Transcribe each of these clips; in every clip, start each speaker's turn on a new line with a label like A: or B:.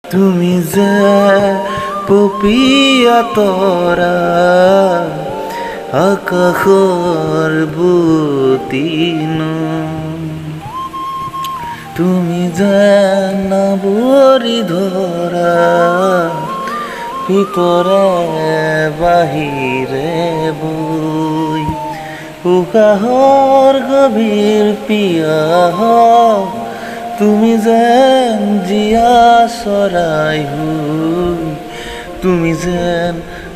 A: তুমি যে পপিয়া তৰা আকাশৰ বুটিনো তুমি যে নবৰি ধৰা ভিতৰে বাহিৰে বৈ উশাহৰ গভীৰ পিয়াহ তুমি যেন জীয়া চৰাই হৈ তুমি যেন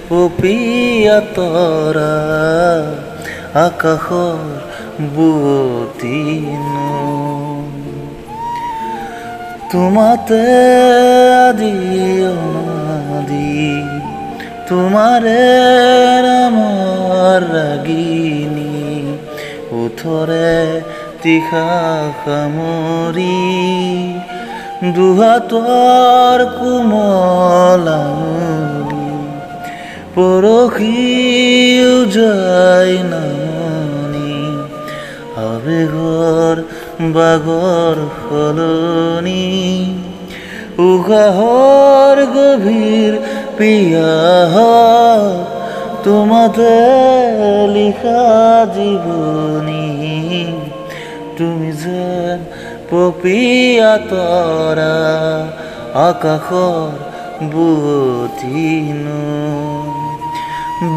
A: পপিয়া তৰা আকাশৰ বুটিনো তোমাতে আদি অনাদি তোমাৰে নামৰ ৰাগিনী ওঠৰে তীখা সামৰি দুহাতৰ কোমল আঙুলি পৰশিও যায় নামনি আবেগৰ বাগৰ সলনি উশাহৰ গভীৰ পিয়াহ তোমাতে লিখা জীৱনী তুমি যেন পপিয়া তৰা আকাশৰ বুটিনো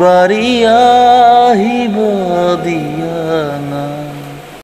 A: বাৰী আহিব দিয়া না